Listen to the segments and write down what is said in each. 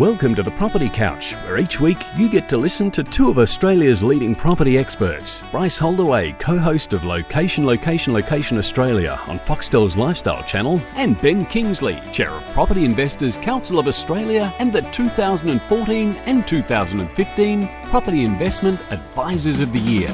Welcome to the Property Couch, where each week you get to listen to two of Australia's leading property experts. Bryce Holdaway, co-host of Location Australia on Foxtel's Lifestyle channel, and Ben Kingsley, chair of Property Investors Council of Australia and the 2014 and 2015 Property Investment Advisors of the Year.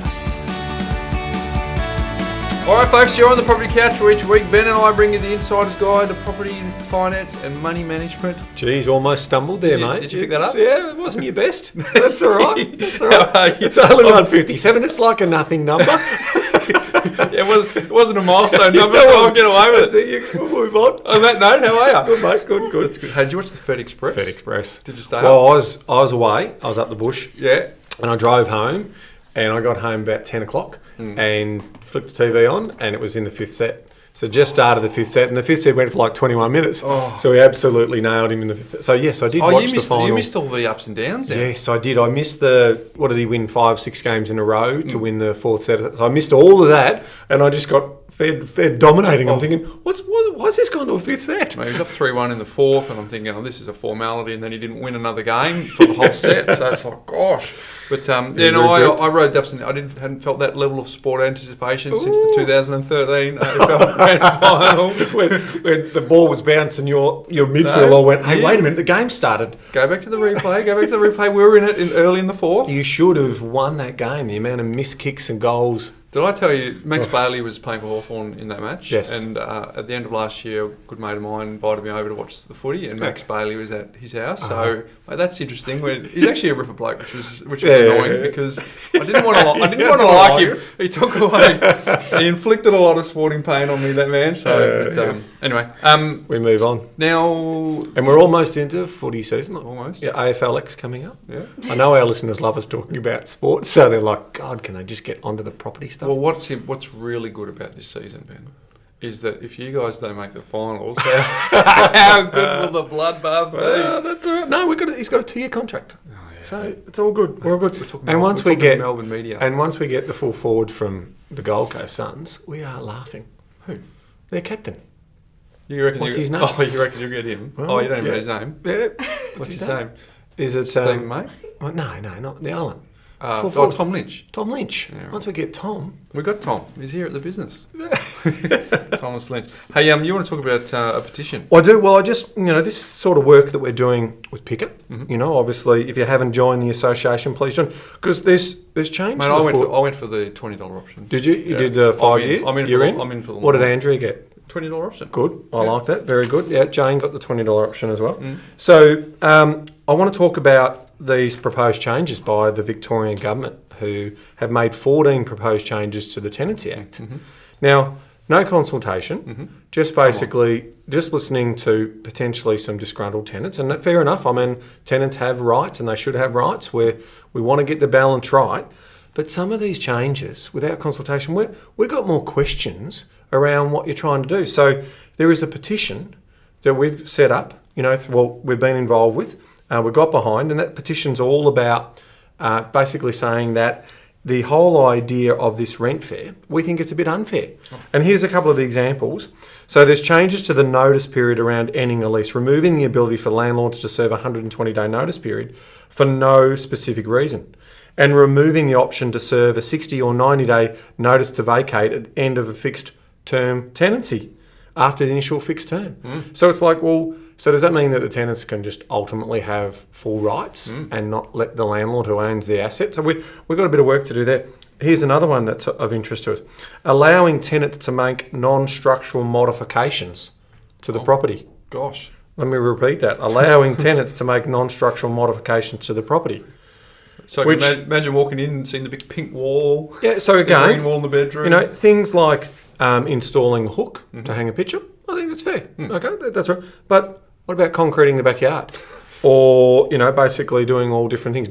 Alright folks, you're on the Property Couch where each week Ben and I bring you the insider's guide to property finance and money management. Geez, almost stumbled there, mate. Did you pick that up? Yeah, it wasn't your best. That's all right. That's all right. How are you? It's only 157. It's like a nothing number. Yeah, it wasn't a milestone number, so I'll get away with it. We'll move on. On that note, how are you? Good, mate. Good. That's good. Hey, did you watch the Fed Express? Fed Express. Did you stay Well, up? I was away. I was up the bush. Yeah. And I drove home, and I got home about 10 o'clock and flipped the TV on, and it was in the fifth set. So just started the fifth set, and the fifth set went for like 21 minutes. Oh. So we absolutely nailed him in the fifth set. So yes, I did watch the final. You missed all the ups and downs there. Yes, I did. I missed what did he win, 5-6 games in a row to win the fourth set? So I missed all of that, and I just got Fed dominating. I'm thinking, why's this gone to a fifth set? Mate, he was up 3-1 in the fourth, and I'm thinking, this is a formality, and then he didn't win another game for the whole set. So it's like, gosh. But I rode the ups and downs. I hadn't felt that level of sport anticipation since the 2013 AFL Grand Final. when the ball was bouncing, your midfielder went, hey, wait a minute, the game started. Go back to the replay. We were in it early in the fourth. You should have won that game, the amount of missed kicks and goals. Did I tell you, Max Bailey was playing for Hawthorn in that match? Yes. And at the end of last year, a good mate of mine invited me over to watch the footy, and Max Bailey was at his house. So mate, that's interesting. He's actually a ripper bloke, which was annoying because I didn't want to like him. He took away, he inflicted a lot of sporting pain on me, that man. So anyway, we move on now, and we're almost into footy season. Almost. Yeah, AFLX coming up. Yeah. I know our listeners love us talking about sports, so they're like, God, can they just get onto the property stuff? Well, what's really good about this season, Ben, is that if you guys don't make the finals, how good will the bloodbath be? That's all right. No, he's got a 2-year contract, so it's all good. We're all good. Once we get Melbourne media, and once we get the full forward from the Gold Coast Suns, we are laughing. Who? Their captain. You reckon? What's his name? Oh, you reckon you'll get him? Well, you don't know his name. Yeah. What's his name? Is it Stephen May? Well, no, not the Island. Tom Lynch. Tom Lynch. Yeah, right. Once we get Tom. We got Tom. He's here at the business. Thomas Lynch. Hey, you want to talk about a petition? I do. Well, I just, this is sort of work that we're doing with Picker. Mm-hmm. Obviously, if you haven't joined the association, please join. Because there's changes. Mate, I went for the $20 option. Did you? You did the 5 year? I'm in for the What did Andrea get? $20 option. Good. I like that. Very good. Yeah, Jane got the $20 option as well. Mm. So I want to talk about these proposed changes by the Victorian government, who have made 14 proposed changes to the Tenancy Act. Mm-hmm. Now, no consultation, just basically just listening to potentially some disgruntled tenants. And fair enough, I mean, tenants have rights and they should have rights where we want to get the balance right. But some of these changes, without consultation, we've got more questions around what you're trying to do. So there is a petition that we've set up, we've been involved with, we got behind, and that petition's all about basically saying that the whole idea of this rent fair, we think it's a bit unfair. Oh. And here's a couple of examples. So there's changes to the notice period around ending a lease, removing the ability for landlords to serve a 120-day notice period for no specific reason, and removing the option to serve a 60 or 90-day notice to vacate at the end of a fixed term tenancy after the initial fixed term. So it's like, so does that mean that the tenants can just ultimately have full rights and not let the landlord who owns the asset? So we've got a bit of work to do there. Here's another one that's of interest to us. Allowing tenants to make non-structural modifications to the property. Gosh. Let me repeat that. Allowing tenants to make non-structural modifications to the property. So imagine walking in and seeing the big pink wall. Yeah, so again, the green wall in the bedroom. Things like installing a hook to hang a picture. I think that's fair. Okay, that's right. But what about concreting the backyard? Or, basically doing all different things,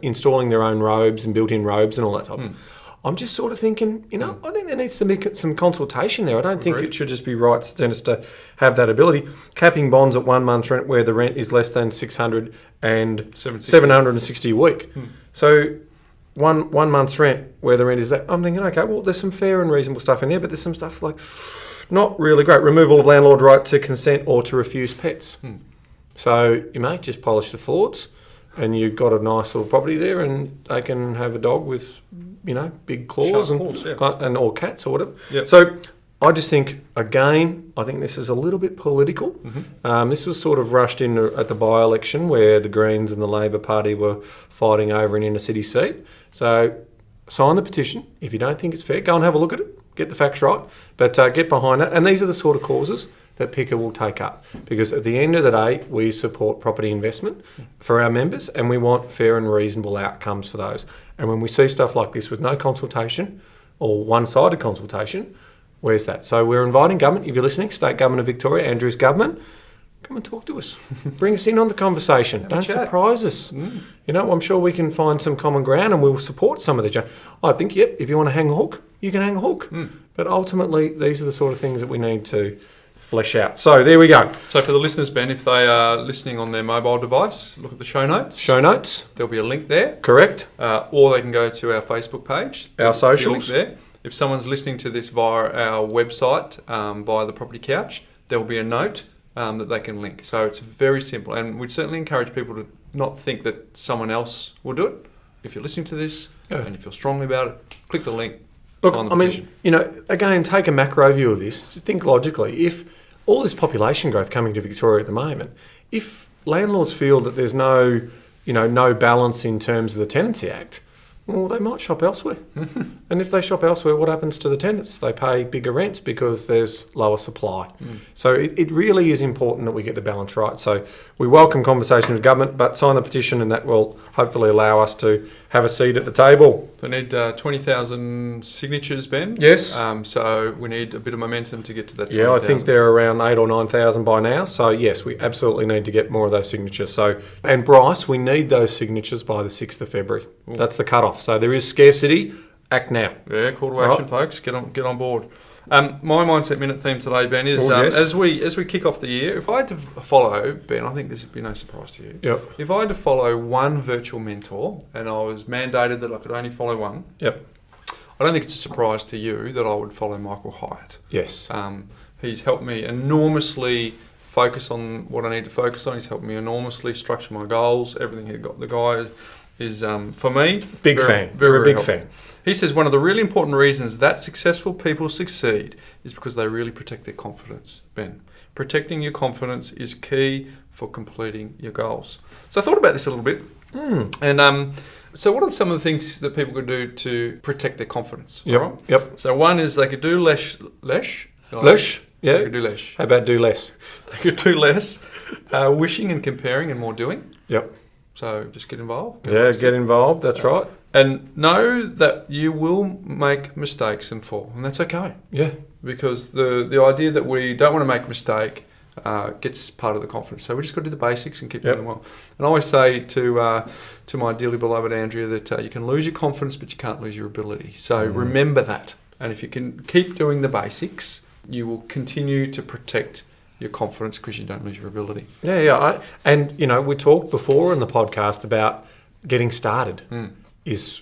installing their own robes and built-in robes and all that type of. I'm just sort of thinking, I think there needs to be some consultation there. I don't think it should just be right for tenants to have that ability. Capping bonds at 1 month's rent where the rent is less than 600 and 760 a week. So one month's rent where the rent is that. I'm thinking, okay, well, there's some fair and reasonable stuff in there, but there's some stuff's like not really great. Removal of landlord right to consent or to refuse pets. So you may just polish the floors and you've got a nice little property there and they can have a dog with, big claws and or cats or whatever. Yep. So I just think, again, I think this is a little bit political. Mm-hmm. This was sort of rushed in at the by-election where the Greens and the Labor Party were fighting over an inner-city seat. So sign the petition. If you don't think it's fair, go and have a look at it. Get the facts right. But get behind it. And these are the sort of causes that Picker will take up. Because at the end of the day, we support property investment for our members and we want fair and reasonable outcomes for those. And when we see stuff like this with no consultation or one-sided consultation, where's that? So we're inviting government, if you're listening, State Government of Victoria, Andrew's government, come and talk to us. Bring us in on the conversation. Don't surprise us. I'm sure we can find some common ground and we'll support some of the... I think, if you want to hang a hook, you can hang a hook. But ultimately, these are the sort of things that we need to flesh out. So there we go. So for the listeners, Ben, if they are listening on their mobile device, look at the show notes. Show notes. There'll be a link there. Correct. Or they can go to our Facebook page. Our socials. There'll be a link there. If someone's listening to this via our website, via the Property Couch, there will be a note that they can link. So it's very simple. And we'd certainly encourage people to not think that someone else will do it. If you're listening to this and you feel strongly about it, click the link. Look, sign the petition. Again, take a macro view of this. Think logically. If all this population growth coming to Victoria at the moment, if landlords feel that there's no balance in terms of the Tenancy Act, well, they might shop elsewhere. And if they shop elsewhere, what happens to the tenants? They pay bigger rents because there's lower supply. So it really is important that we get the balance right. So we welcome conversation with government, but sign the petition and that will hopefully allow us to have a seat at the table. We need 20,000 signatures, Ben. Yes. So we need a bit of momentum to get to that 20,000. Yeah, I think they're around 8,000 or 9,000 by now. So yes, we absolutely need to get more of those signatures. And Bryce, we need those signatures by the 6th of February. Ooh. That's the cutoff. So there is scarcity. Act now. Yeah, call to action, folks. Get on board. My Mindset Minute theme today, Ben, is as we kick off the year, if I had to follow, Ben, I think this would be no surprise to you. Yep. If I had to follow one virtual mentor, and I was mandated that I could only follow one, yep. I don't think it's a surprise to you that I would follow Michael Hyatt. Yes. He's helped me enormously focus on what I need to focus on. He's helped me enormously structure my goals, everything he got. The guy is, for me, big very big fan. He says one of the really important reasons that successful people succeed is because they really protect their confidence, Ben. Protecting your confidence is key for completing your goals. So I thought about this a little bit. And so what are some of the things that people could do to protect their confidence? Yep. Right? Yep. So one is they could do less. Yeah. They could do less. How about do less? They could do less wishing and comparing and more doing. Yep. So just get involved. Get involved. That's right. And know that you will make mistakes and fall, and that's okay. Yeah. Because the idea that we don't want to make a mistake gets part of the confidence. So we just got to do the basics and keep doing them well. And I always say to my dearly beloved Andrea that you can lose your confidence, but you can't lose your ability. So remember that. And if you can keep doing the basics, you will continue to protect your confidence because you don't lose your ability. Yeah. And we talked before in the podcast about getting started. Is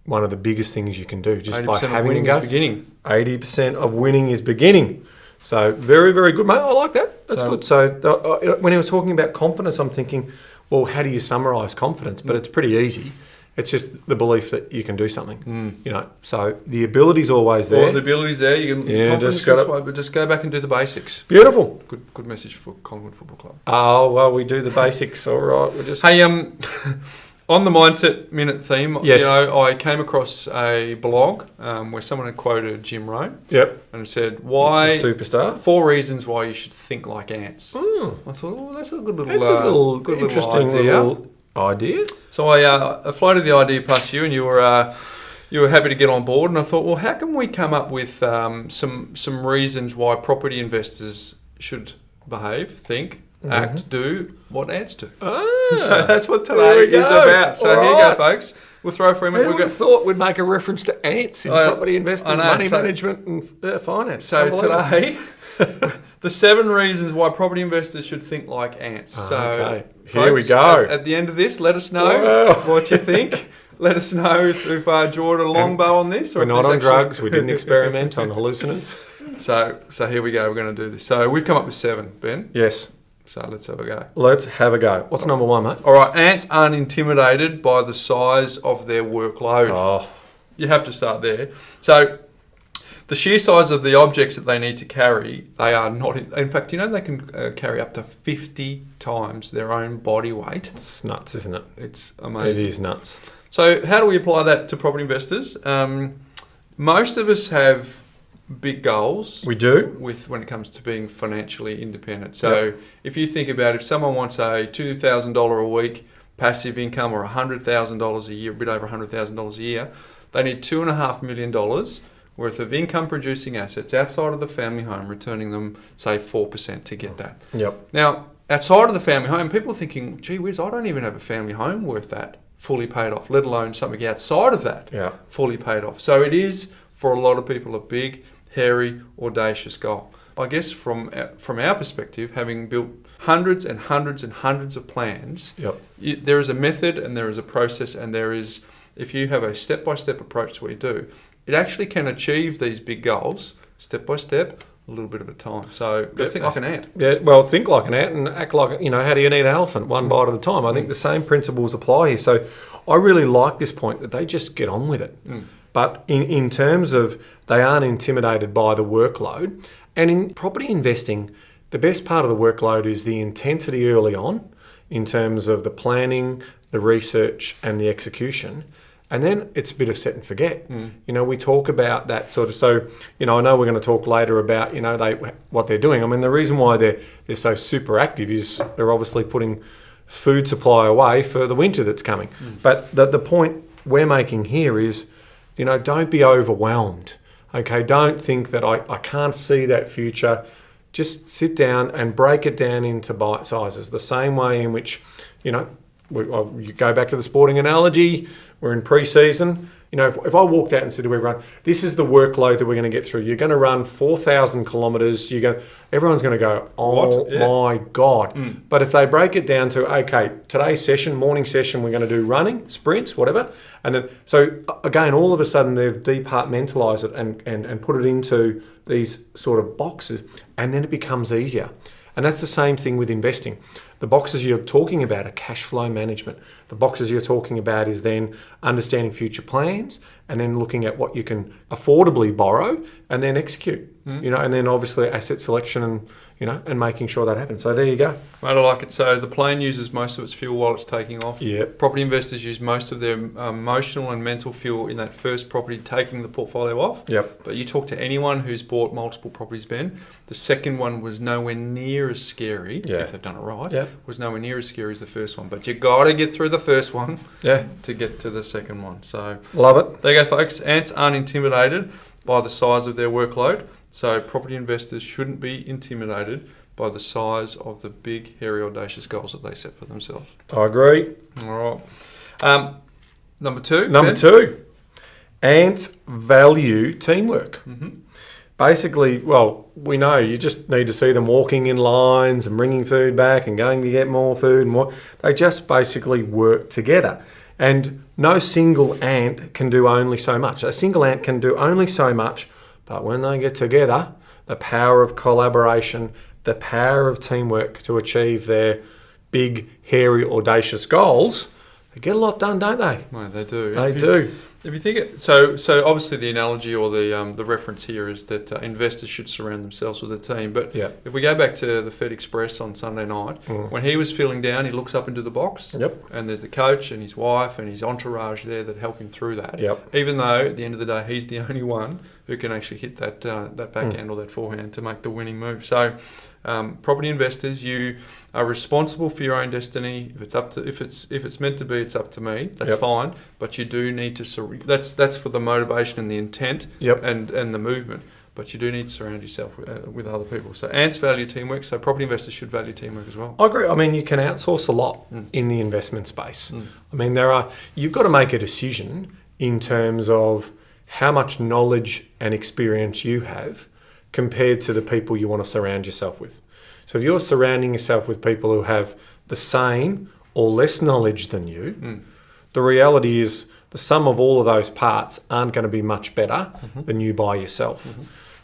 one of the biggest things you can do just by having a go. 80% of winning is beginning. So very, very good, mate. I like that. That's good. So when he was talking about confidence, I'm thinking, well, how do you summarise confidence? But it's pretty easy. It's just the belief that you can do something. So the ability's always there. Well, the ability's there. You can confidence this way, but just go back and do the basics. Beautiful. Good message for Collingwood Football Club. Oh well, we do the basics. All right. We just On the Mindset Minute theme, yes. I came across a blog where someone had quoted Jim Rohn. Yep. And it said, "Why superstar? 4 reasons why you should think like ants." Oh. I thought, that's a good little, interesting little idea. So I floated the idea past you, and you were happy to get on board. And I thought, well, how can we come up with some reasons why property investors should behave, think, act, do what ants do? So that's what today is about. So here you go, folks. We'll throw for him. Who would have thought we'd make a reference to ants in property investing, money management and finance? So today, the 7 reasons why property investors should think like ants. Okay. Folks, here we go. At the end of this, let us know what you think. Let us know if we've drawn a long bow on this. Or we're not on drugs. We didn't experiment on hallucinants. So here we go. We're going to do this. So we've come up with 7, Ben. Yes. So let's have a go. Let's have a go. What's number one, mate? All right, ants aren't intimidated by the size of their workload. Oh, You have to start there. So the sheer size of the objects that they need to carry, they are not... In fact, they can carry up to 50 times their own body weight. it's nuts, isn't it? It's amazing. It is nuts. So how do we apply that to property investors? Most of us have big goals. We do. When it comes to being financially independent. So if you think about if someone wants a $2,000 a week passive income or $100,000 a year, a bit over $100,000 a year, they need $2.5 million worth of income producing assets outside of the family home, returning them, say, 4% to get that. Yep. Now, outside of the family home, people are thinking, gee whiz, I don't even have a family home worth that fully paid off, let alone something outside of that fully paid off. So it is, for a lot of people, a big, hairy, audacious goal. I guess from our perspective, having built hundreds and hundreds and hundreds of plans, there is a method and there is a process, and there is, if you have a step-by-step approach to what you do, it actually can achieve these big goals step by step, a little bit at a time. So you've got to think like an ant. Yeah, well, think like an ant and act like, how do you eat an elephant? One bite at a time. I think the same principles apply here. So I really like this point that they just get on with it. But in terms of they aren't intimidated by the workload, and in property investing, the best part of the workload is the intensity early on in terms of the planning, the research and the execution. And then it's a bit of set and forget. We talk about that sort of, so, I know we're going to talk later about, what they're doing. I mean, the reason why they're so super active is they're obviously putting food supply away for the winter that's coming. But the point we're making here is, don't be overwhelmed. Okay, don't think that I can't see that future. Just sit down and break it down into bite sizes. The same way in which, you go back to the sporting analogy, we're in pre-season. If I walked out and said to everyone, this is the workload that we're going to get through. You're going to run 4,000 kilometres. Everyone's going to go, oh my God. But if they break it down to, okay, today's session, morning session, we're going to do running, sprints, whatever. And then, so again, all of a sudden they've departmentalised it and put it into these sort of boxes, and then it becomes easier. And that's the same thing with investing. The boxes you're talking about are cash flow management. The boxes you're talking about is then understanding future plans and then looking at what you can affordably borrow and then execute, and then obviously asset selection and making sure that happens. So there you go. Mate, I like it. So the plane uses most of its fuel while it's taking off. Yep. Property investors use most of their emotional and mental fuel in that first property taking the portfolio off. Yep. But you talk to anyone who's bought multiple properties, Ben, the second one was nowhere near as scary, if they've done it right, was nowhere near as scary as the first one. But you got to get through the first one to get to the second one. So love it. There you go, folks. Ants aren't intimidated by the size of their workload. So property investors shouldn't be intimidated by the size of the big, hairy, audacious goals that they set for themselves. I agree. All right. Number two. Number two. Ants value teamwork. Basically, we know you just need to see them walking in lines and bringing food back and going to get more food and more. They just basically work together. And no single ant can do only so much. A single ant can do only so much, but when they get together, the power of collaboration, the power of teamwork to achieve their big, hairy, audacious goals, they get a lot done, don't they? Mate, they do. They do. If you think it, so obviously the analogy or the reference here is that investors should surround themselves with a team. But if we go back to the Fed Express on Sunday night, when he was feeling down, he looks up into the box, and there's the coach and his wife and his entourage there that help him through that. Even though at the end of the day, he's the only one who can actually hit that backhand or that forehand to make the winning move. So, property investors, you are responsible for your own destiny. If it's meant to be, it's up to me. That's fine. But you do need to that's for the motivation and the intent and the movement. But you do need to surround yourself with other people. So ants value teamwork. So property investors should value teamwork as well. I agree. I mean, you can outsource a lot in the investment space. I mean, you've got to make a decision in terms of how much knowledge and experience you have compared to the people you want to surround yourself with. So if you're surrounding yourself with people who have the same or less knowledge than you, the reality is the sum of all of those parts aren't going to be much better than you by yourself.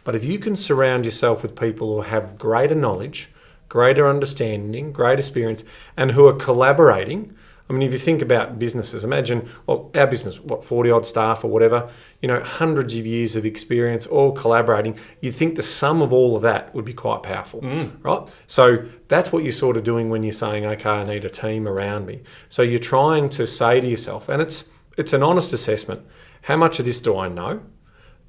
But if you can surround yourself with people who have greater knowledge, greater understanding, great experience, and who are collaborating. I mean, if you think about businesses, imagine, well, our business, 40 odd staff or whatever, hundreds of years of experience, all collaborating. You'd think the sum of all of that would be quite powerful, right? So that's what you're sort of doing when you're saying, okay, I need a team around me. So you're trying to say to yourself, and it's an honest assessment, how much of this do I know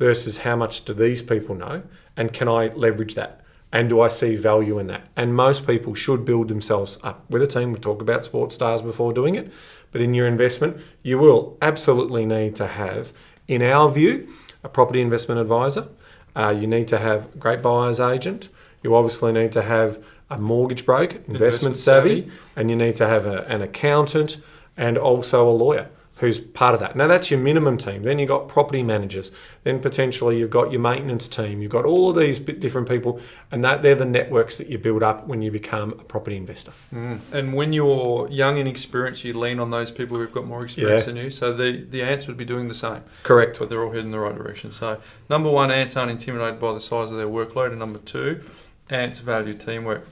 versus how much do these people know, and can I leverage that? And do I see value in that? And most people should build themselves up with a team. We talk about sports stars before doing it. But in your investment, you will absolutely need to have, in our view, a property investment advisor. You need to have a great buyer's agent. You obviously need to have a mortgage broker, investment savvy. And you need to have an accountant and also a lawyer who's part of that. Now, that's your minimum team. Then you've got property managers. Then potentially you've got your maintenance team. You've got all of these different people, and they're the networks that you build up when you become a property investor. And when you're young and inexperienced, you lean on those people who've got more experience than you. So the ants would be doing the same. Correct. But they're all heading in the right direction. So number one, ants aren't intimidated by the size of their workload. And number two, ants value teamwork.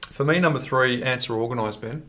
For me, number three, ants are organised, Ben.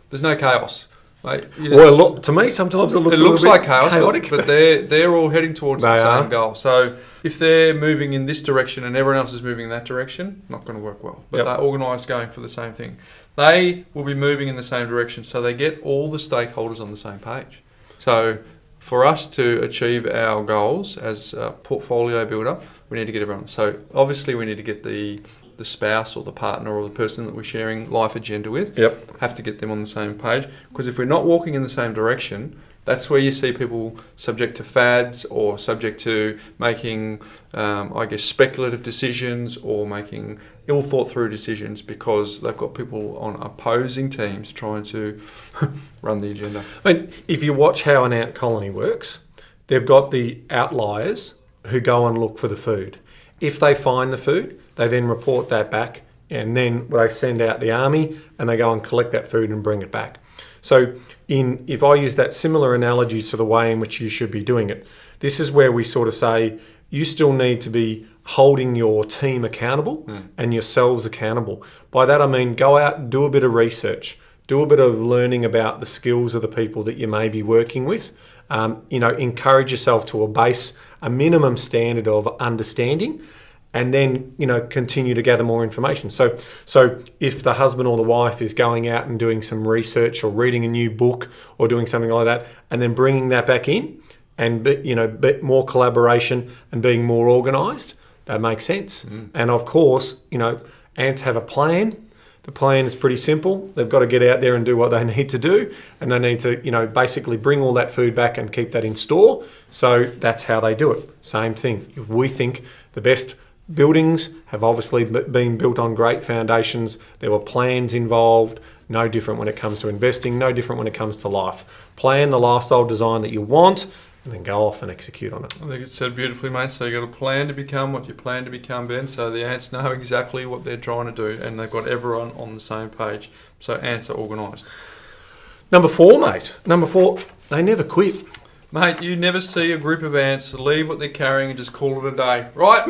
There's no chaos. Mate, well, look, to me, sometimes it looks like chaos, but they're all heading towards the same goal. So if they're moving in this direction and everyone else is moving in that direction, not going to work well. But they're organised, going for the same thing. They will be moving in the same direction, so they get all the stakeholders on the same page. So for us to achieve our goals as a portfolio builder, we need to get everyone. So obviously we need to get the spouse or the partner or the person that we're sharing life agenda with, have to get them on the same page. Because if we're not walking in the same direction, that's where you see people subject to fads or subject to making, speculative decisions or making ill thought through decisions because they've got people on opposing teams trying to run the agenda. I mean, if you watch how an ant colony works, they've got the outliers who go and look for the food. If they find the food, they then report that back, and then they send out the army and they go and collect that food and bring it back. So if I use that similar analogy to the way in which you should be doing it, this is where we sort of say you still need to be holding your team accountable and yourselves accountable. By that I mean go out and do a bit of research, do a bit of learning about the skills of the people that you may be working with. Encourage yourself to a minimum standard of understanding, and then continue to gather more information. So if the husband or the wife is going out and doing some research or reading a new book or doing something like that, and then bringing that back in, and bit more collaboration and being more organised, that makes sense. And of course, ants have a plan. The plan is pretty simple. They've got to get out there and do what they need to do, and they need to, basically bring all that food back and keep that in store. So that's how they do it. Same thing. We think the best buildings have obviously been built on great foundations. There were plans involved. No different when it comes to investing. No different when it comes to life. Plan the lifestyle design that you want, and then go off and execute on it. I think it's said beautifully, mate. So you've got a plan to become what you plan to become, Ben. So the ants know exactly what they're trying to do, and they've got everyone on the same page. So ants are organised. Number four, mate. They never quit. Mate, you never see a group of ants leave what they're carrying and just call it a day. Right?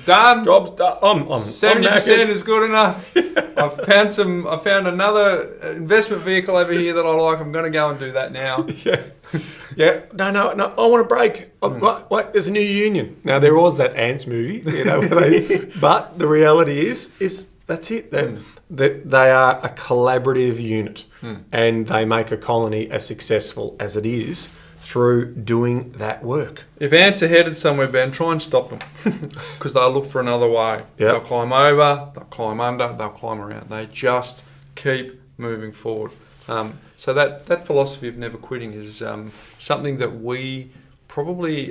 Done. Job's done. 70% is good enough. I found another investment vehicle over here that I like. I'm going to go and do that now. Yeah. No. I want a break. Wait, there's a new union. Now, there was that Ants movie, but the reality is that's it. They are a collaborative unit, and they make a colony as successful as it is through doing that work. If ants are headed somewhere, Ben, try and stop them because they'll look for another way. They'll climb over, they'll climb under, they'll climb around. They just keep moving forward. So that philosophy of never quitting is something that we probably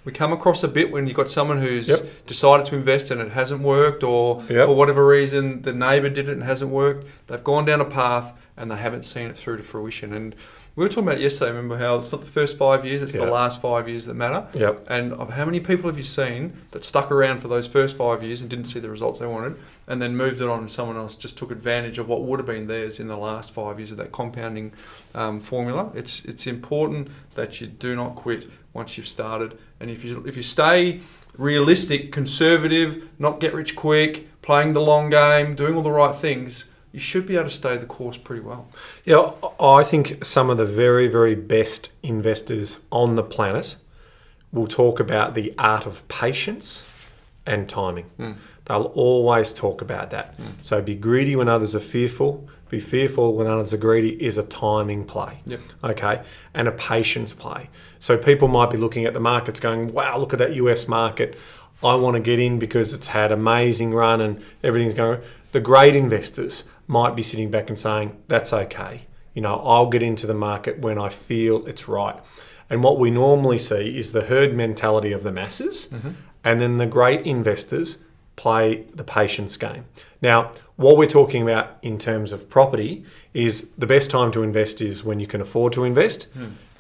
we come across a bit when you've got someone who's decided to invest and it hasn't worked, or for whatever reason the neighbour did it and it hasn't worked. They've gone down a path and they haven't seen it through to fruition. And we were talking about it yesterday, remember how it's not the first 5 years, it's the last 5 years that matter. And how many people have you seen that stuck around for those first 5 years and didn't see the results they wanted, and then moved it on and someone else just took advantage of what would have been theirs in the last 5 years of that compounding formula. It's important that you do not quit once you've started. And if you stay realistic, conservative, not get rich quick, playing the long game, doing all the right things, you should be able to stay the course pretty well. Yeah, I think some of the very, very best investors on the planet will talk about the art of patience and timing. They'll always talk about that. So be greedy when others are fearful. Be fearful when others are greedy is a timing play. Yep. Okay, and a patience play. So people might be looking at the markets going, wow, look at that US market. I want to get in because it's had amazing run and everything's going. The great investors might be sitting back and saying, that's okay. You know, I'll get into the market when I feel it's right. And what we normally see is the herd mentality of the masses, and then the great investors play the patience game. Now, what we're talking about in terms of property is the best time to invest is when you can afford to invest.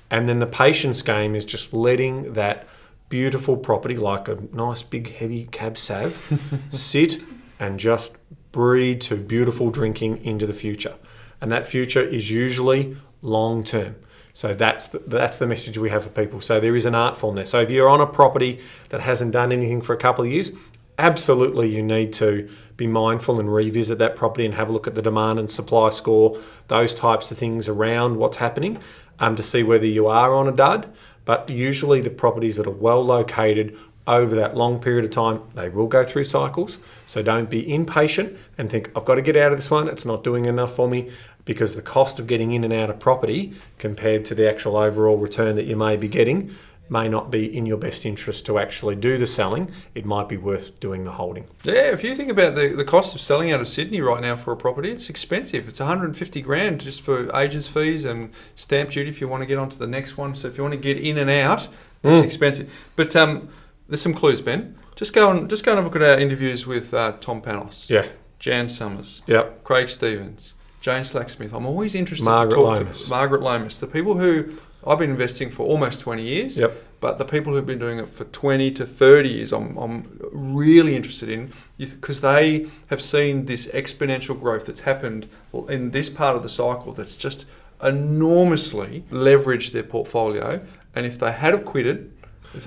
And then the patience game is just letting that beautiful property, like a nice big heavy cab sav, sit and just breed to beautiful drinking into the future. And that future is usually long term. So that's the message we have for people. So there is an art form there. So if you're on a property that hasn't done anything for a couple of years, absolutely you need to be mindful and revisit that property and have a look at the demand and supply score, those types of things around what's happening, to see whether you are on a dud. But usually the properties that are well located over that long period of time, they will go through cycles. So don't be impatient and think, I've got to get out of this one. It's not doing enough for me, because the cost of getting in and out of property compared to the actual overall return that you may be getting may not be in your best interest to actually do the selling. It might be worth doing the holding. Yeah, if you think about the cost of selling out of Sydney right now for a property, it's expensive. It's 150 grand just for agents' fees and stamp duty if you want to get onto the next one. So if you want to get in and out, it's expensive. But there's some clues, Ben. Just go and have a look at our interviews with Tom Panos, Jan Summers, Craig Stevens, Jane Slacksmith. I'm always interested to talk to Margaret Lomas, the people who I've been investing for almost 20 years, but the people who've been doing it for 20 to 30 years, I'm really interested in, because they have seen this exponential growth that's happened in this part of the cycle that's just enormously leveraged their portfolio. And if they had quitted, they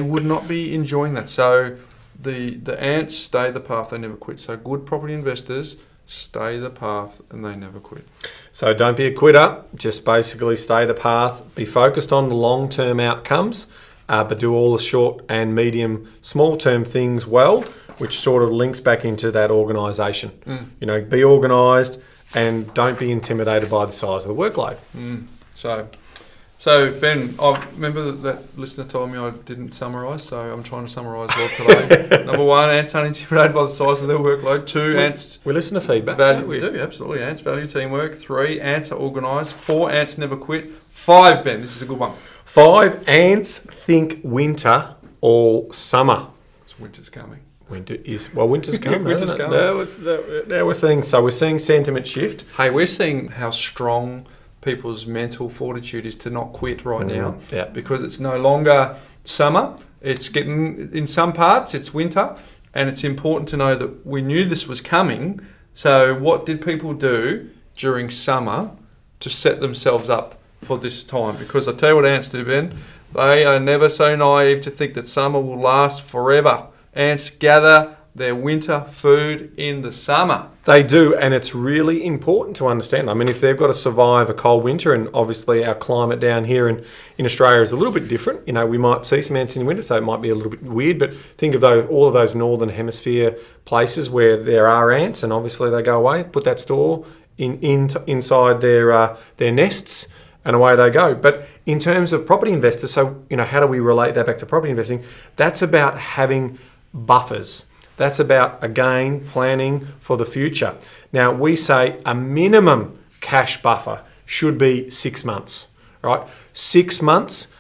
would not be enjoying that. So the ants stay the path, they never quit. So good property investors stay the path and they never quit. So don't be a quitter, just basically stay the path, be focused on the long-term outcomes, but do all the short and medium, small-term things well, which sort of links back into that organisation. You know, be organised and don't be intimidated by the size of the workload. So Ben, I remember that listener told me I didn't summarise, so I'm trying to summarise well today. Number one, ants unintimidated by the size of their workload. Two, ants... We listen to feedback, we do, absolutely. Ants value teamwork. 3, ants are organised. 4, ants never quit. 5, Ben, this is a good one. 5, ants think winter all summer. It's winter's coming. Winter's coming. Winter's coming. Now we're seeing sentiment shift. Hey, we're seeing how strong people's mental fortitude is to not quit right now, because it's no longer summer. It's getting, in some parts, it's winter, and it's important to know that we knew this was coming. So what did people do during summer to set themselves up for this time? Because I tell you what ants do, Ben, they are never so naive to think that summer will last forever. Ants gather their winter food in the summer. They do, and it's really important to understand. I mean, if they've got to survive a cold winter, and obviously our climate down here in Australia is a little bit different. You know, we might see some ants in the winter, so it might be a little bit weird, but think of all of those northern hemisphere places where there are ants, and obviously they go away, put that store inside their nests, and away they go. But in terms of property investors, so, you know, how do we relate that back to property investing? That's about having buffers. That's about, again, planning for the future. Now, we say a minimum cash buffer should be 6 months, right? 6 months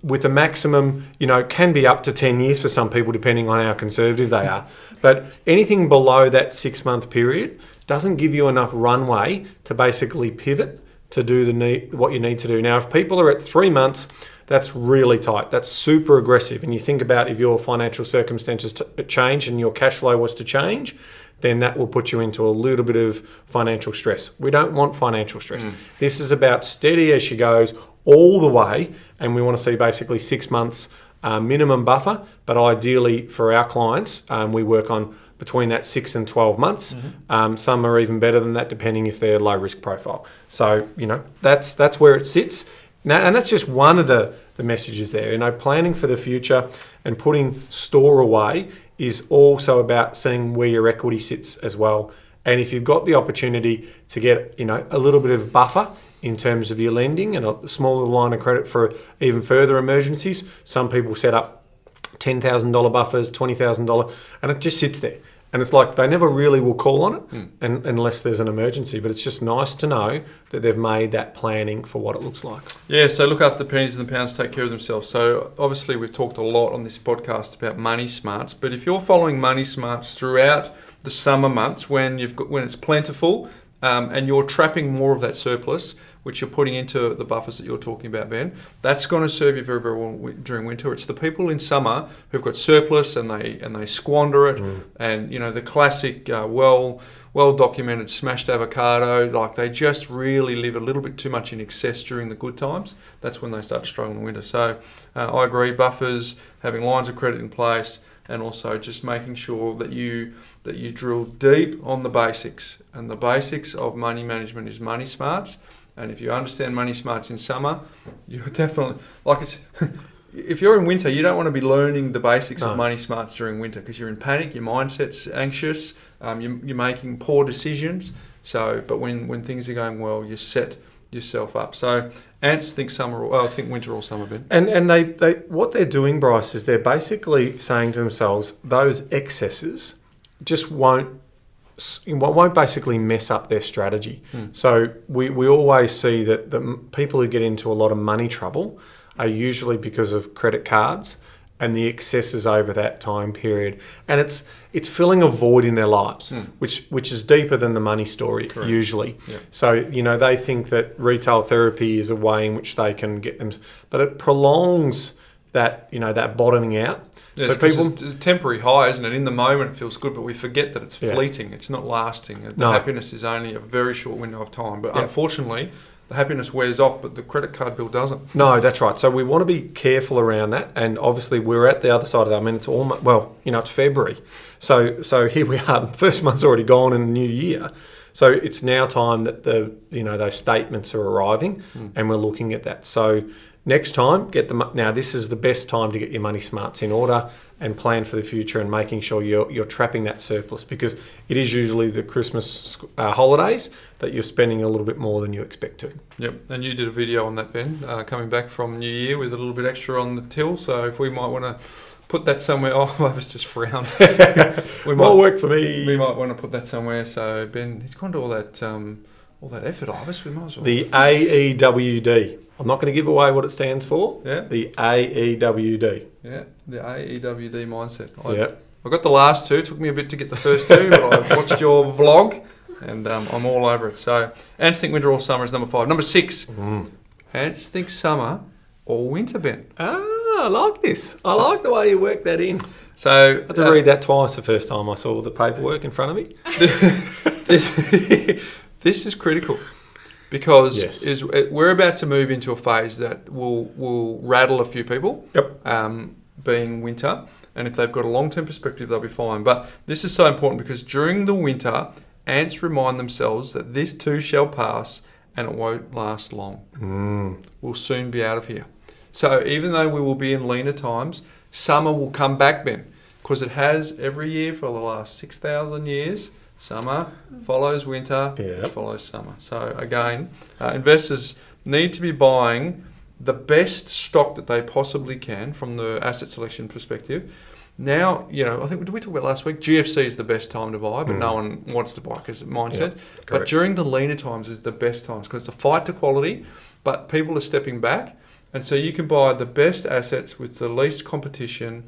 with a maximum, you know, can be up to 10 years for some people, depending on how conservative they are. But anything below that 6 month period doesn't give you enough runway to basically pivot to do what you need to do. Now, if people are at 3 months, that's really tight. That's super aggressive. And you think about if your financial circumstances change and your cash flow was to change, then that will put you into a little bit of financial stress. We don't want financial stress. This is about steady as she goes all the way, and we want to see basically 6 months minimum buffer, but ideally for our clients, we work on between that 6 and 12 months. Some are even better than that, depending if they're low risk profile. So, that's where it sits. Now, and that's just one of the messages there. Planning for the future and putting store away is also about seeing where your equity sits as well. And if you've got the opportunity to get, a little bit of buffer in terms of your lending and a small little line of credit for even further emergencies, some people set up $10,000 buffers, $20,000, and it just sits there. And it's like they never really will call on it unless there's an emergency. But it's just nice to know that they've made that planning for what it looks like. Yeah, so look after the pennies and the pounds, take care of themselves. So obviously we've talked a lot on this podcast about money smarts. But if you're following money smarts throughout the summer months when it's plentiful and you're trapping more of that surplus, which you're putting into the buffers that you're talking about, Ben, that's going to serve you very, very well during winter. It's the people in summer who've got surplus and they squander it, and the classic well documented smashed avocado, like they just really live a little bit too much in excess during the good times. That's when they start to struggle in the winter. So I agree, buffers, having lines of credit in place, and also just making sure that you drill deep on the basics. And the basics of money management is money smarts. And if you understand money smarts in summer, you're definitely if you're in winter, you don't want to be learning the basics of money smarts during winter because you're in panic, your mindset's anxious, you're making poor decisions. So, but when things are going well, you set yourself up. So, ants think think winter or summer, Ben. And they what they're doing, Bryce, is they're basically saying to themselves, those excesses just won't basically mess up their strategy. So we always see that the people who get into a lot of money trouble are usually because of credit cards and the excesses over that time period. And it's filling a void in their lives, which is deeper than the money story. Correct. Usually. Yeah. So, they think that retail therapy is a way in which they can get them, but it prolongs that, that bottoming out. Yeah, so it's a temporary high, isn't it? In the moment it feels good, but we forget that it's fleeting. It's not lasting. The happiness is only a very short window of time. But unfortunately, the happiness wears off, but the credit card bill doesn't. No, that's right. So we want to be careful around that. And obviously we're at the other side of that. I mean, it's almost, it's February. So here we are. The first month's already gone in the new year. So it's now time that those statements are arriving and we're looking at that. So next time, now this is the best time to get your money smarts in order and plan for the future and making sure you're trapping that surplus, because it is usually the Christmas holidays that you're spending a little bit more than you expect to. Yep, and you did a video on that, Ben, coming back from New Year with a little bit extra on the till. So if we might want to put that somewhere, Mavis just frowned. Might work for me. We might want to put that somewhere. So Ben, he's gone to all that effort, Ivis. We might as well. The AEWD. I'm not going to give away what it stands for. Yeah. The AEWD. Yeah, the AEWD mindset. Yeah. I got the last two. It took me a bit to get the first two, but I watched your vlog and I'm all over it. So, ants think winter or summer is number 5. Number 6, ants think summer or winter, Ben. I like this. I like the way you work that in. So I had to read that twice the first time I saw the paperwork in front of me. This is critical. Because we're about to move into a phase that will rattle a few people, being winter. And if they've got a long-term perspective, they'll be fine. But this is so important because during the winter, ants remind themselves that this too shall pass and it won't last long. We'll soon be out of here. So even though we will be in leaner times, summer will come back, Ben, because it has every year for the last 6,000 years. Summer follows winter, follows summer. So again, investors need to be buying the best stock that they possibly can from the asset selection perspective. Now, I think, did we talk about last week? GFC is the best time to buy, but no one wants to buy because of mindset. But during the leaner times is the best times because it's a fight to quality, but people are stepping back And so you can buy the best assets with the least competition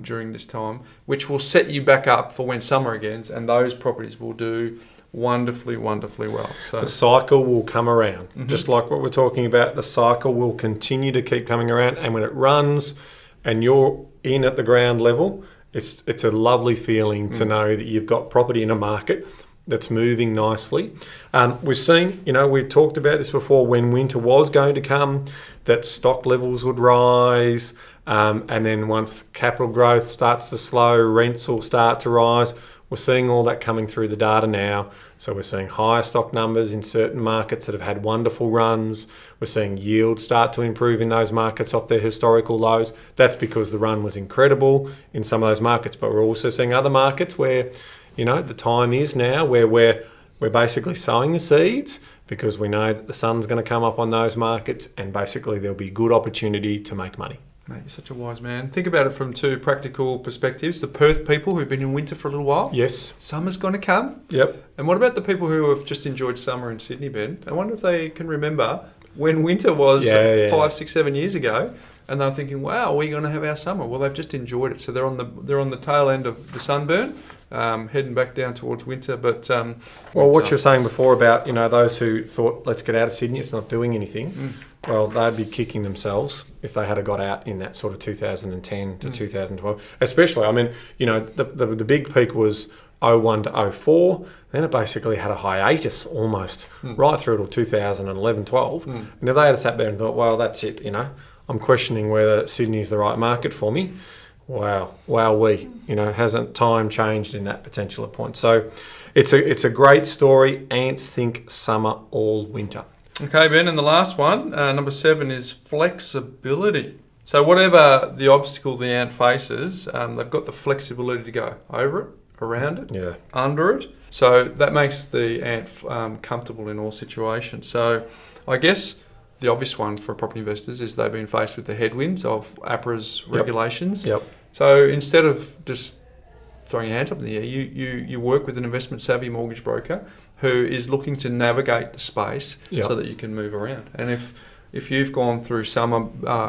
during this time, which will set you back up for when summer begins, and those properties will do wonderfully well. So the cycle will come around. Just like what we're talking about, the cycle will continue to keep coming around, and when it runs and you're in at the ground level, it's a lovely feeling to know that you've got property in a market that's moving nicely. We're seeing, we've talked about this before, when winter was going to come, that stock levels would rise, and then once capital growth starts to slow, rents will start to rise. We're seeing all that coming through the data now. So we're seeing higher stock numbers in certain markets that have had wonderful runs. We're seeing yields start to improve in those markets off their historical lows. That's because the run was incredible in some of those markets. But we're also seeing other markets where, the time is now where we're basically sowing the seeds, because we know that the sun's going to come up on those markets, and basically there'll be good opportunity to make money. Mate, you're such a wise man. Think about it from two practical perspectives. The Perth people who've been in winter for a little while. Yes. Summer's going to come. Yep. And what about the people who have just enjoyed summer in Sydney, Ben? I wonder if they can remember when winter was 5, 6, 7 years ago, and they're thinking, wow, we're going to have our summer. Well, they've just enjoyed it. So they're on the tail end of the sunburn, heading back down towards winter. But what you're saying before about, those who thought, let's get out of Sydney, it's not doing anything. Well, they'd be kicking themselves if they had got out in that sort of 2010 to 2012. Especially, the big peak was 01 to 04. Then it basically had a hiatus almost right through till 2011, 12. And if they had sat there and thought, well, that's it, I'm questioning whether Sydney's the right market for me. Wowee, hasn't time changed in that potential point? So it's a great story. Ants think summer all winter. Okay, Ben, and the last one, number 7, is flexibility. So whatever the obstacle the ant faces, they've got the flexibility to go over it, around it, under it. So that makes the ant comfortable in all situations. So I guess the obvious one for property investors is they've been faced with the headwinds of APRA's regulations. Yep. So instead of just throwing your hands up in the air, you work with an investment savvy mortgage broker who is looking to navigate the space so that you can move around. And if you've gone through summer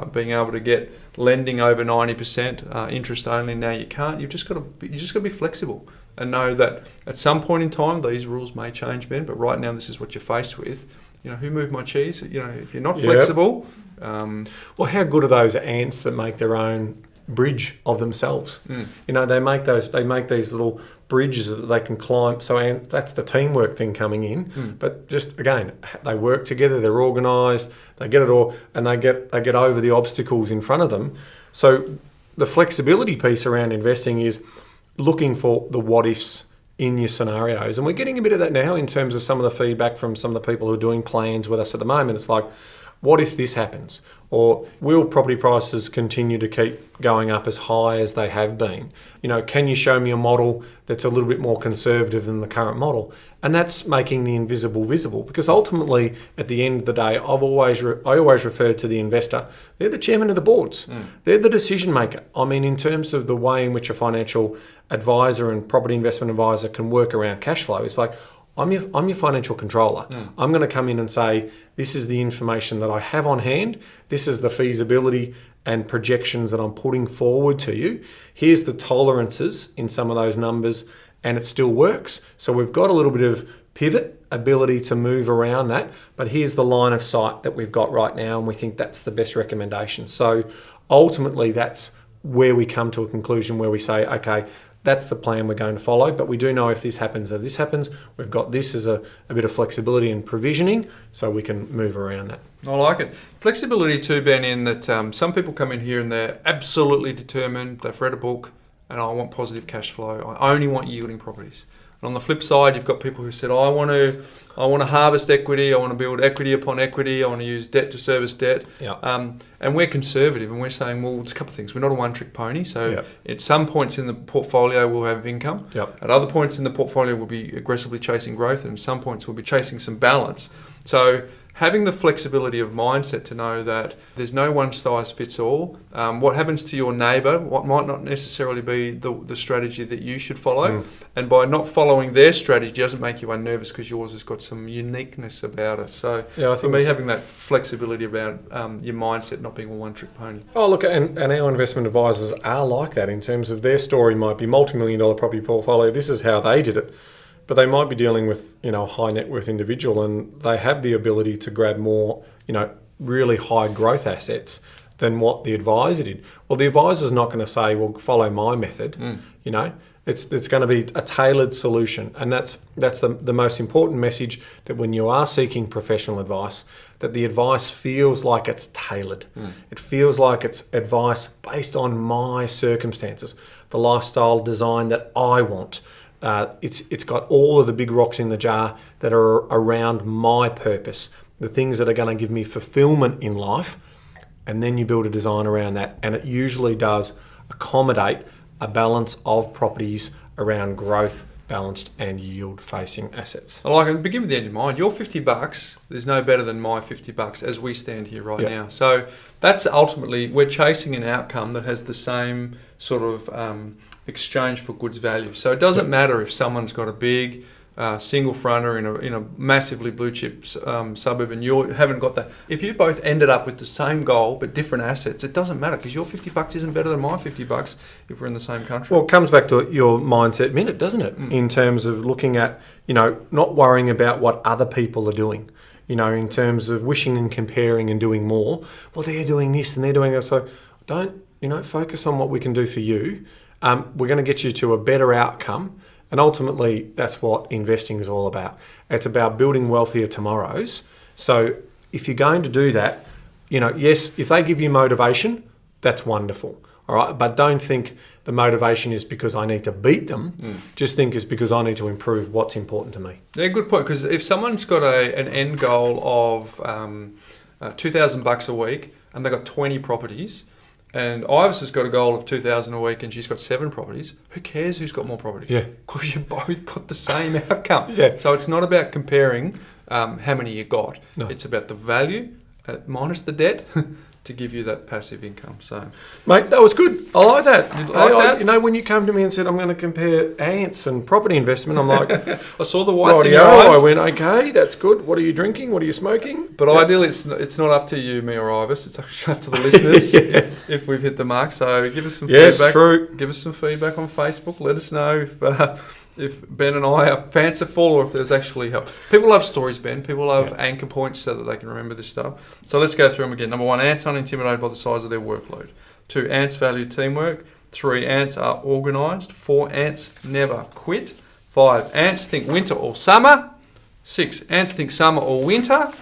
being able to get lending over 90% interest only, now you can't. You've just got to be flexible and know that at some point in time these rules may change, Ben. But right now this is what you're faced with. Who moved my cheese? If you're not flexible. Well, how good are those ants that make their own bridge of themselves? They make these little bridges that they can climb. So that's the teamwork thing coming in. But just again, they work together. They're organised. They get it all, and they get over the obstacles in front of them. So the flexibility piece around investing is looking for the what ifs in your scenarios, and we're getting a bit of that now in terms of some of the feedback from some of the people who are doing plans with us at the moment. It's like, what if this happens? Or will property prices continue to keep going up as high as they have been? Can you show me a model that's a little bit more conservative than the current model? And that's making the invisible visible, because ultimately, at the end of the day, I always refer to the investor. They're the chairman of the boards. They're the decision maker. I mean, in terms of the way in which a financial advisor and property investment advisor can work around cash flow, it's like, I'm your financial controller. I'm going to come in and say, this is the information that I have on hand. This is the feasibility and projections that I'm putting forward to you. Here's the tolerances in some of those numbers, and it still works. So we've got a little bit of pivot ability to move around that, but here's the line of sight that we've got right now, and we think that's the best recommendation. So ultimately, that's where we come to a conclusion where we say, okay, that's the plan we're going to follow, but we do know if this happens, we've got this as a bit of flexibility and provisioning, so we can move around that. I like it. Flexibility too, Ben, in that some people come in here and they're absolutely determined, they've read a book, and I want positive cash flow, I only want yielding properties. And on the flip side, you've got people who said, I want to harvest equity, I want to build equity upon equity, I want to use debt to service debt. And we're conservative, and we're saying, well, it's a couple of things. We're not a one-trick pony, so at some points in the portfolio we'll have income. At other points in the portfolio we'll be aggressively chasing growth, and at some points we'll be chasing some balance. So having the flexibility of mindset to know that there's no one size fits all. What happens to your neighbour, what might not necessarily be the strategy that you should follow, and by not following their strategy doesn't make you unnervous because yours has got some uniqueness about it. So Yeah, I for think me, it's- having that flexibility about your mindset not being a one-trick pony. Oh, look, and our investment advisors are like that in terms of their story might be multi-million-dollar property portfolio. This is how they did it. But they might be dealing with, a high net worth individual, and they have the ability to grab more, really high growth assets than what the advisor did. Well, the advisor's not going to say, well, follow my method. It's going to be a tailored solution. And that's the most important message, that when you are seeking professional advice, that the advice feels like it's tailored. It feels like it's advice based on my circumstances, the lifestyle design that I want. It's got all of the big rocks in the jar that are around my purpose, the things that are going to give me fulfillment in life, and then you build a design around that, and it usually does accommodate a balance of properties around growth, balanced and yield-facing assets. I like it. Begin with the end in mind. Your $50, there's no better than my $50 as we stand here right now. So that's ultimately, we're chasing an outcome that has the same sort of exchange for goods value. So it doesn't matter if someone's got a big single fronter in a massively blue chip suburb and you haven't got that. If you both ended up with the same goal but different assets, it doesn't matter because your $50 isn't better than my $50 if we're in the same country. Well, it comes back to your mindset minute, doesn't it? In terms of looking at, not worrying about what other people are doing. In terms of wishing and comparing and doing more. Well, they're doing this and they're doing that. So don't, focus on what we can do for you. We're going to get you to a better outcome. And ultimately, that's what investing is all about. It's about building wealthier tomorrows. So if you're going to do that, yes, if they give you motivation, that's wonderful. All right. But don't think the motivation is because I need to beat them. Just think it's because I need to improve what's important to me. Yeah, good point. Because if someone's got an end goal of $2,000 a week and they've got 20 properties, and Ivis has got a goal of $2,000 a week and she's got 7 properties, who cares who's got more properties? Yeah. Because you both got the same outcome. Yeah. So it's not about comparing how many you got. No. It's about the value minus the debt to give you that passive income. So, mate, that was good. I like that. You like that? When you come to me and said, I'm going to compare ants and property investment, I'm like, I saw the whites in rightio. your eyes. I went, okay, that's good. What are you drinking? What are you smoking? But ideally, it's not up to you, me or Ivis. It's actually up to the listeners if we've hit the mark. So give us some feedback. Yes, true. Give us some feedback on Facebook. Let us know if Ben and I are fanciful or if there's actually help. People love stories, Ben. People love anchor points so that they can remember this stuff. So let's go through them again. Number 1, ants aren't intimidated by the size of their workload. 2, ants value teamwork. 3, ants are organised. 4, ants never quit. 5, ants think winter or summer. 6, ants think summer or winter.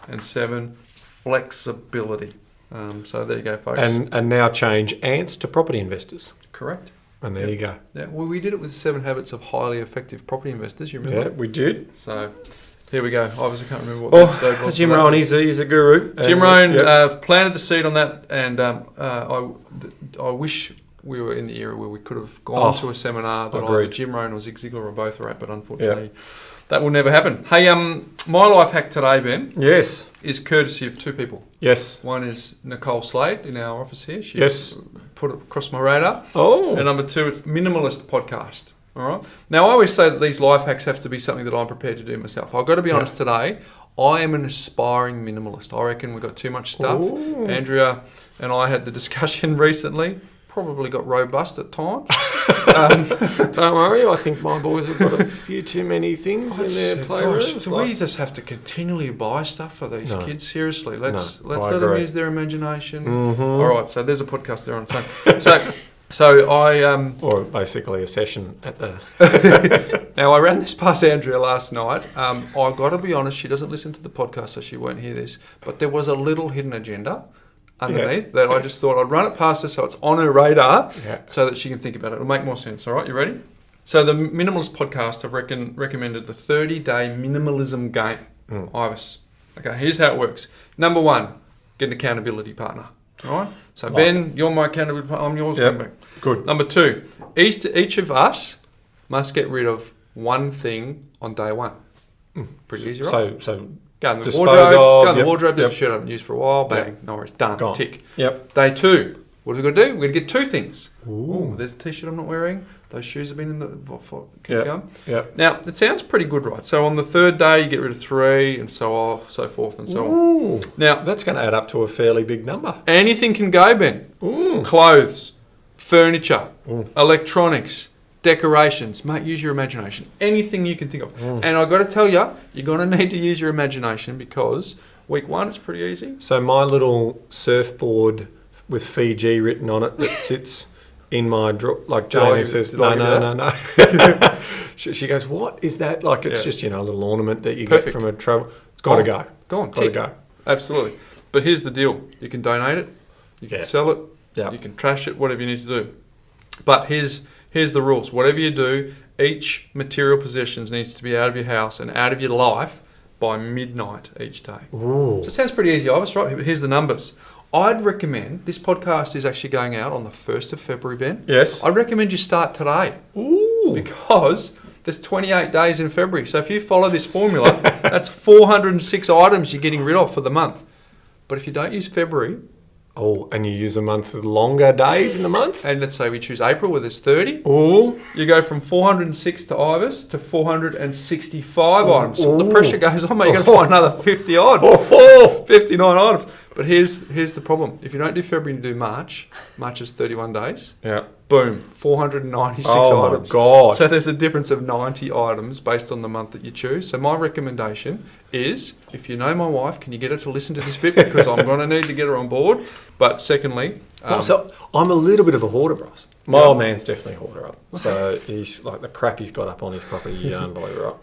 And 7, flexibility. So there you go, folks. And now change ants to property investors. Correct. And there you go. Yeah, well, we did it with 7 habits of highly effective property investors. You remember? Yeah, we did. So here we go. I obviously can't remember what the episode was. Jim Rohn, he's a guru. Jim Rohn planted the seed on that, and I wish we were in the era where we could have gone to a seminar that either Jim Rohn or Zig Ziglar or both are at, but unfortunately that will never happen. Hey, my life hack today, Ben, is courtesy of 2 people. Yes. One is Nicole Slade in our office here. She put it across my radar. Oh. And number 2, it's the Minimalist Podcast. All right. Now, I always say that these life hacks have to be something that I'm prepared to do myself. I've got to be honest today. I am an aspiring minimalist. I reckon we've got too much stuff. Ooh. Andrea and I had the discussion recently. Probably got robust at times. Don't worry, I think my boys have got a few too many things in their playrooms. Do we just have to continually buy stuff for these kids? Seriously, let's let them agree. use their imagination. Mm-hmm. All right, so there's a podcast there on its own. So I or basically a session at the. Now I ran this past Andrea last night. I've got to be honest, she doesn't listen to the podcast, so she won't hear this. But there was a little hidden agenda underneath that I just thought I'd run it past her so it's on her radar so that she can think about it. It'll make more sense. All right, you ready? So the Minimalist Podcast have recommended the 30-day minimalism game. Ivis. Okay, here's how it works. Number 1, get an accountability partner. All right? So Ben, you're my accountability partner. I'm yours. Yep. Good. Number 2, each of us must get rid of one thing on day 1. Pretty easy, right? So Go in the Dispose wardrobe. of, Go in the yep, wardrobe. There's yep. a shirt I haven't used for a while. Bang. Yep. No worries. Done. Gone. Tick. Yep. Day 2. What are we going to do? We're going to get 2 things. Ooh. There's the t-shirt I'm not wearing. Those shoes have been in the... Keep Yep. going. Yep. Now, it sounds pretty good, right? So on the 3rd day, you get rid of 3 and so on, so forth and so on. Ooh. Now, That's going to add up to a fairly big number. anything can go, Ben. Ooh. Clothes, furniture, Mm. electronics, decorations. Mate, use your imagination. Anything you can think of. Mm. And I've got to tell you, you're going to need to use your imagination because week 1, it's pretty easy. So my little surfboard with Fiji written on it that sits in my drawer, like Janie says, no. She goes, what is that? Like it's just, a little ornament that you Perfect. get from a travel. It's got to go. Go on, Got to tick. go. Absolutely. But here's the deal. You can donate it. You can Yeah. sell it. Yeah. You can trash it, whatever you need to do. But here's the rules. Whatever you do, each material possessions needs to be out of your house and out of your life by midnight each day. Ooh. So it sounds pretty easy, Ivis, right? But here's the numbers. I'd recommend, this podcast is actually going out on the 1st of February, Ben. Yes. I'd recommend you start today Ooh. because there's 28 days in February. So if you follow this formula, that's 406 items you're getting rid of for the month. But if you don't use February, Oh, and you use a month with longer days in the month? and let's say we choose April where there's 30, Ooh. you go from 406 to Ivis to 465 items. So the Ooh. pressure goes on, mate. You're going to find another 50 odd. Oh. 59 items. But here's the problem. If you don't do February and do March is 31 days. Yeah. Boom, 496 Oh items. my God. So there's a difference of 90 items based on the month that you choose. So my recommendation is, if you know my wife, can you get her to listen to this bit? Because I'm going to need to get her on board. But secondly... So I'm a little bit of a hoarder, Bryce. My old man's definitely a hoarder up. So he's like the crap he's got up on his property, unbelievable, right?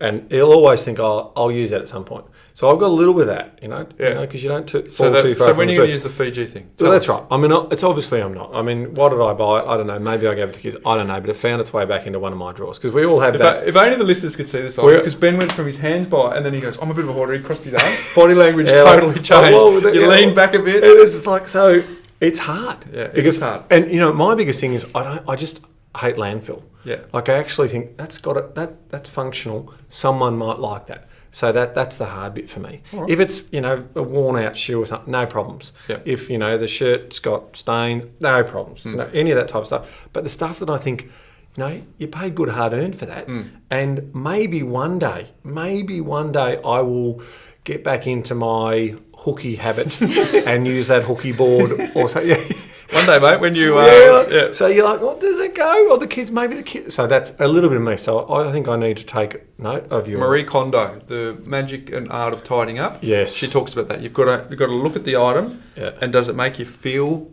And he'll always think, I'll use that at some point. So I've got a little bit of that, because you don't fall too far So when from are you the going to tree. use the Fiji thing? Well, Tell that's us. right. I mean, it's obviously I'm not. I mean, why did I buy it? I don't know. Maybe I gave it to kids. I don't know. But it found its way back into one of my drawers because we all have that. If only the listeners could see this, We're- because Ben went from his hands by and then he goes, I'm a bit of a hoarder. He crossed his arms. Body language Yeah, totally like- changed. oh, well, you yeah, lean back a bit. It is just like so. It's hard. Yeah, it because is hard. And my biggest thing is I just hate landfill. Yeah. Like I actually think that's got it. That's functional. Someone might like that. So that's the hard bit for me. Right. If it's a worn out shoe or something, no problems. Yeah. If the shirt's got stains, no problems. Any of that type of stuff. But the stuff that I think, you pay good hard earned for that, and maybe one day I will get back into my hooky habit and use that hooky board or something. Yeah. One day, mate, when you... Yeah. So you're like, what does it go? Or maybe the kids. So that's a little bit of me. So I think I need to take note of your... Marie Kondo, the magic and art of tidying up. Yes. She talks about that. You've got to look at the item, Yeah. and does it make you feel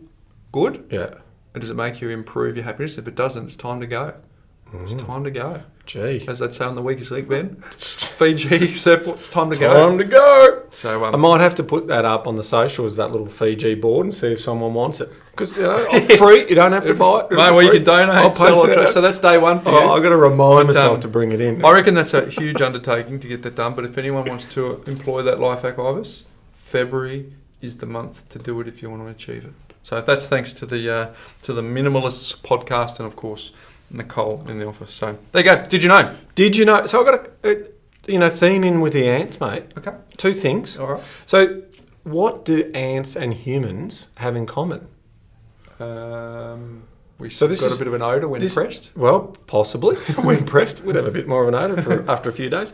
good? Yeah. And does it make you improve your happiness? If it doesn't, it's time to go. It's time to go. Gee. As they'd say on the weakest link, Ben. Fiji, surplus, it's time to go. Time to go. So, I might have to put that up on the socials, that little Fiji board, and see if someone wants it. Because, it's free. You don't have to buy it. Mate, well, you can donate. I'll post it. So that's day 1 for you. I've got to remind But, myself to bring it in. I reckon that's a huge undertaking to get that done. But if anyone wants to employ that life hack, Ivis, February is the month to do it if you want to achieve it. So that's thanks to the Minimalists podcast and, of course, Nicole in the office. So there you go. Did you know? Did you know? So I've got a theme in with the ants, mate. Okay. 2 things. All right. So what do ants and humans have in common? We So this got is- a bit of an odour when this- pressed. Well, possibly. When pressed, we'd have a bit more of an odour after a few days.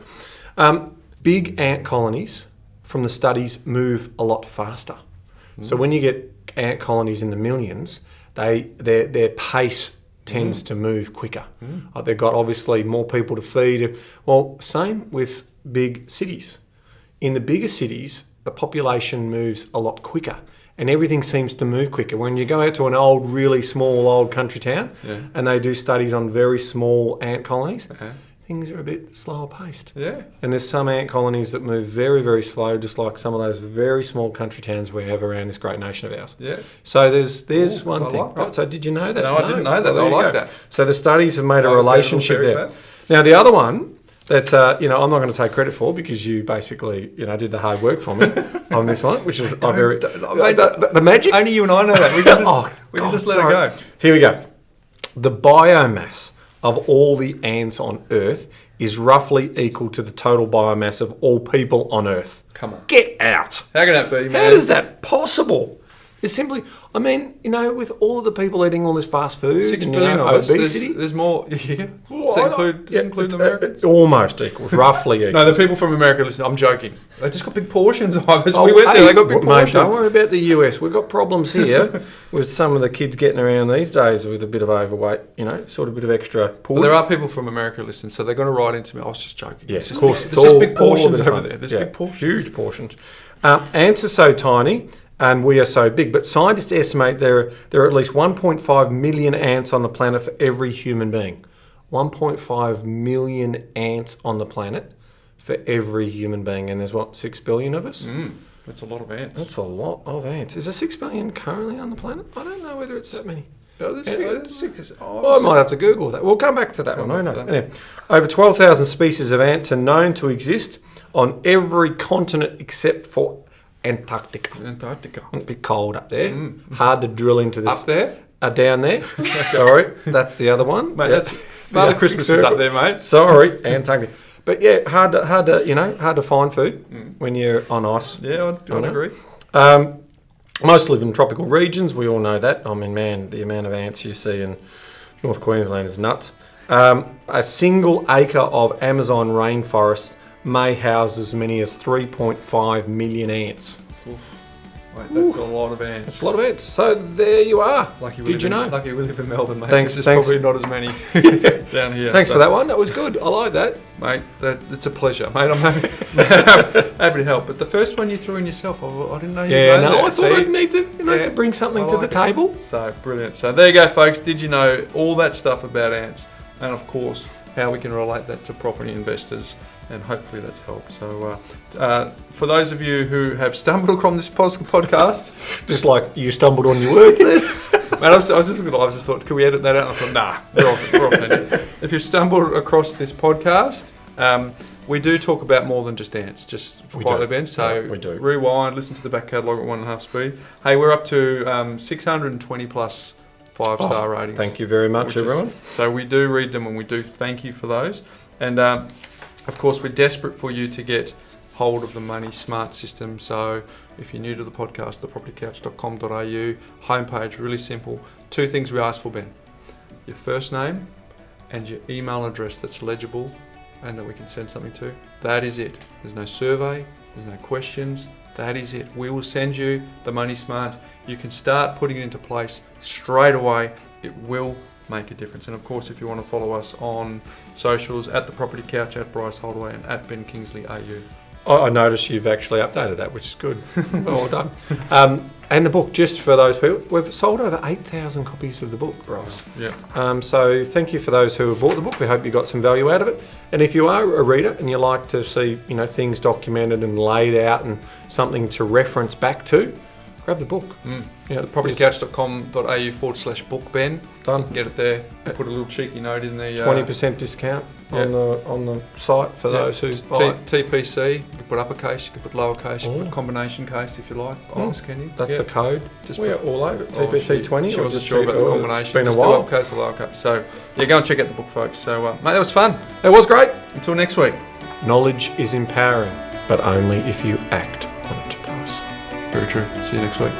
Big ant colonies, from the studies, move a lot faster. So when you get ant colonies in the millions, their pace tends to move quicker. They've got obviously more people to feed. Well, same with big cities. In the bigger cities, the population moves a lot quicker. And everything seems to move quicker. When you go out to an really small old country town, and they do studies on very small ant colonies, things are a bit slower paced. Yeah. And there's some ant colonies that move very, very slow, just like some of those very small country towns we have around this great nation of ours. Yeah. So there's Ooh, one I thing. like that. Right, so did you know that? No, I didn't know that. Well, I there you like go. that. So the studies have made a I was relationship very there. bad. Now the other one that I'm not going to take credit for because you basically did the hard work for me on this one, which is the magic. Only you and I know that. We can just let sorry. it go. Here we go. The biomass of all the ants on Earth is roughly equal to the total biomass of all people on Earth. Come on. Get out. How can that be, man? How is that possible? It's simply, I mean, with all of the people eating all this fast food, 6 billion of us. obesity. There's more. Yeah. Does that include Americans? Almost equals, roughly equals. No, the people from America, listen, I'm joking. They just got big portions of us. Oh, We went there, they got big mate, portions. don't worry about the US. We've got problems here with some of the kids getting around these days with a bit of overweight, sort of a bit of extra Well, portion. there are people from America listening, so they're going to write into me. I was just joking. Yes, It's of course. There's just big portions over there. There's Yeah, big portions. huge portions. Ants are so tiny and we are so big, but scientists estimate there are at least 1.5 million ants on the planet for every human being. 1.5 million ants on the planet for every human being, and there's 6 billion of us? That's a lot of ants. That's a lot of ants. Is there 6 billion currently on the planet? I don't know whether it's that many. Oh, there's six. Well, I might have to Google that. We'll come back to that one. Who knows? Anyway, over 12,000 species of ants are known to exist on every continent except for Antarctica. It's a bit cold up there. Hard to drill into this. Up there? Down there. Sorry, that's the other one. Mate, that's Father Christmas is up there, mate. Sorry, Antarctica. But yeah, hard to find food when you're on ice. Yeah, I'd agree. Most live in tropical regions. We all know that. I mean, man, the amount of ants you see in North Queensland is nuts. A single acre of Amazon rainforest may house as many as 3.5 million ants. Mate, that's a lot of ants. That's a lot of ants. So there you are. Did you know? Lucky we live in Melbourne, mate. Thanks. There's probably not as many down here. Thanks for that one. That was good. I like that. Mate, it's a pleasure. Mate, I'm happy to help. But the first one you threw in yourself, I didn't know you were there. I thought I'd need to bring something to the table. So, brilliant. So, there you go, folks. Did you know all that stuff about ants? And, of course, how we can relate that to property investors. And hopefully that's helped. So, for those of you who have stumbled across this podcast, just like you stumbled on your words there. Man, I was just looking. I just thought, can we edit that out? I thought, nah, we're off. If you've stumbled across this podcast, we do talk about more than just ants, just for quietly, Ben. So we do. Rewind, listen to the back catalogue at 1.5 speed. Hey, we're up to 620 plus 5-star ratings. Thank you very much, everyone. So we do read them, and we do thank you for those. And of course, we're desperate for you to get hold of the Money Smart system. So if you're new to the podcast, thepropertycouch.com.au, homepage, really simple. 2 things we ask for, Ben. Your first name and your email address that's legible and that we can send something to. That is it. There's no survey, there's no questions. That is it. We will send you the Money Smart. You can start putting it into place straight away. It will make a difference. And of course, if you want to follow us on socials, at The Property Couch, at Bryce Holdaway, and at Ben Kingsley AU. I noticed you've actually updated that, which is good. Well done. And the book, just for those people, we've sold over 8,000 copies of the book, Bryce. Yeah. So thank you for those who have bought the book. We hope you got some value out of it. And if you are a reader and you like to see, things documented and laid out and something to reference back to, grab the book. Propertycouch.com.au/book, Ben. Done. Get it there. Put a little cheeky note in the 20% discount on the site for those who buy it. TPC. You can put uppercase, you can put lowercase, you can put combination case if you like. Honest, can you? That's the code. We're all over it. TPC 20. She wasn't sure about the combination. It's been a just while. do uppercase or lowercase. So go and check out the book, folks. So mate, that was fun. It was great. Until next week. Knowledge is empowering, but only if you act on it. Very true. See you next week.